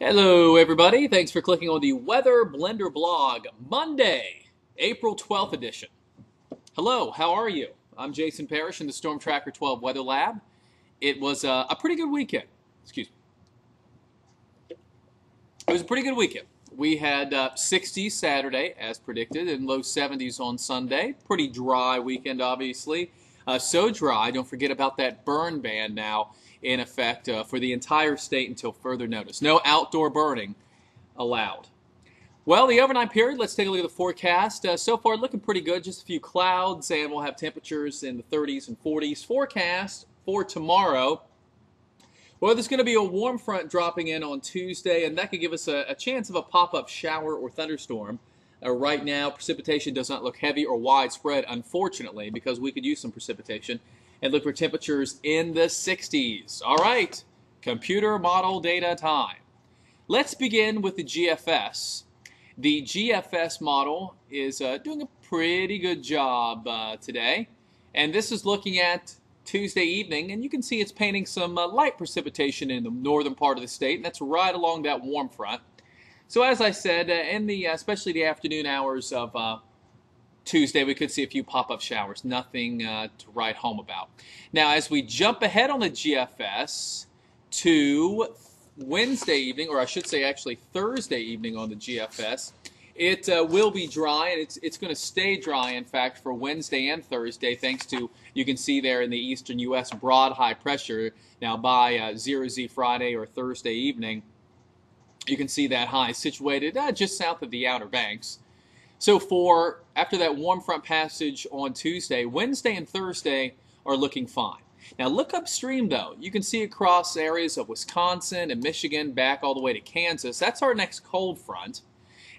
Hello, everybody. Thanks for clicking on the Weather Blender blog, Monday, April 12th edition. Hello, how are you? I'm Jason Parrish in the Storm Tracker 12 Weather Lab. It was a pretty good weekend. Excuse me. It was a pretty good weekend. We had 60s Saturday, as predicted, and low 70s on Sunday. Pretty dry weekend, obviously. So dry, don't forget about that burn ban now in effect for the entire state until further notice. No outdoor burning allowed. Well, the overnight period, let's take a look at the forecast. So far, looking pretty good. Just a few clouds, and we'll have temperatures in the 30s and 40s. Forecast for tomorrow. Well, there's going to be a warm front dropping in on Tuesday, and that could give us a chance of a pop-up shower or thunderstorm. Right now, precipitation does not look heavy or widespread, unfortunately, because we could use some precipitation. And look for temperatures in the 60s. All right, computer model data time. Let's begin with the GFS. The GFS model is doing a pretty good job today. And this is looking at Tuesday evening, and you can see it's painting some light precipitation in the northern part of the state, and that's right along that warm front. So as I said, in the especially the afternoon hours of Tuesday, we could see a few pop-up showers. Nothing to write home about. Now, as we jump ahead on the GFS to Wednesday evening, or I should say actually Thursday evening on the GFS, it will be dry, and it's going to stay dry, in fact, for Wednesday and Thursday, thanks to, you can see there in the eastern U.S., broad high pressure. Now, by 0Z Friday or Thursday evening, you can see that high situated just south of the Outer Banks. So after that warm front passage on Tuesday, Wednesday and Thursday are looking fine. Now look upstream though. You can see across areas of Wisconsin and Michigan back all the way to Kansas. That's our next cold front.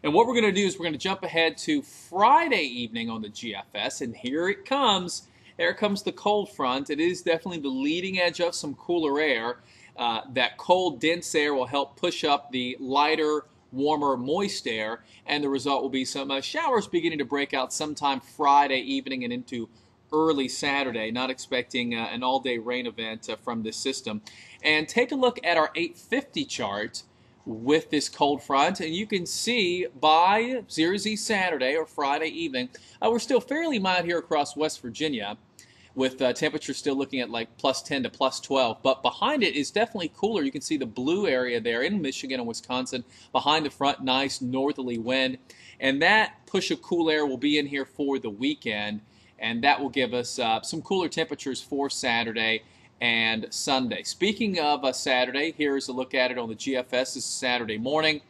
And what we're going to do is we're going to jump ahead to Friday evening on the GFS, and here it comes. There comes the cold front. It is definitely the leading edge of some cooler air. That cold, dense air will help push up the lighter, warmer, moist air, and the result will be some showers beginning to break out sometime Friday evening and into early Saturday. Not expecting an all-day rain event from this system. And take a look at our 850 chart with this cold front, and you can see by 0Z Saturday or Friday evening, we're still fairly mild here across West Virginia, with temperatures still looking at like plus 10 to plus 12. But behind it is definitely cooler. You can see the blue area there in Michigan and Wisconsin. Behind the front, nice northerly wind. And that push of cool air will be in here for the weekend. And that will give us some cooler temperatures for Saturday and Sunday. Speaking of Saturday, here's a look at it on the GFS. This is Saturday morning.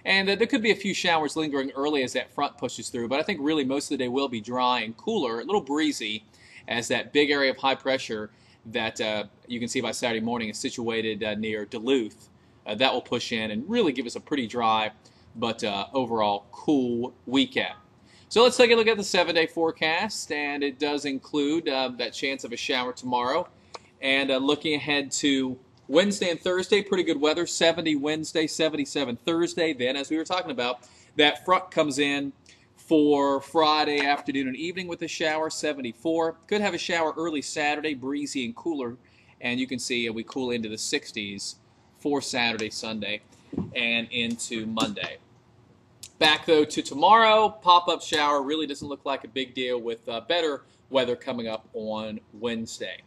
And there could be a few showers lingering early as that front pushes through. But I think really most of the day will be dry and cooler, a little breezy, as that big area of high pressure that you can see by Saturday morning is situated near Duluth. That will push in and really give us a pretty dry but overall cool weekend. So let's take a look at the 7-day forecast, and it does include that chance of a shower tomorrow. And looking ahead to Wednesday and Thursday, pretty good weather, 70 Wednesday, 77 Thursday. Then, as we were talking about, that front comes in for Friday afternoon and evening with a shower, 74. Could have a shower early Saturday, breezy and cooler. And you can see we cool into the 60s for Saturday, Sunday, and into Monday. Back, though, to tomorrow, pop-up shower really doesn't look like a big deal with better weather coming up on Wednesday.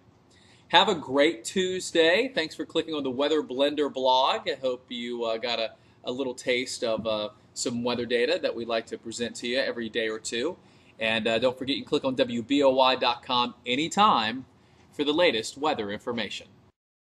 Have a great Tuesday. Thanks for clicking on the Weather Blender blog. I hope you got a little taste of some weather data that we like to present to you every day or two. And don't forget, you can click on WBOY.com anytime for the latest weather information.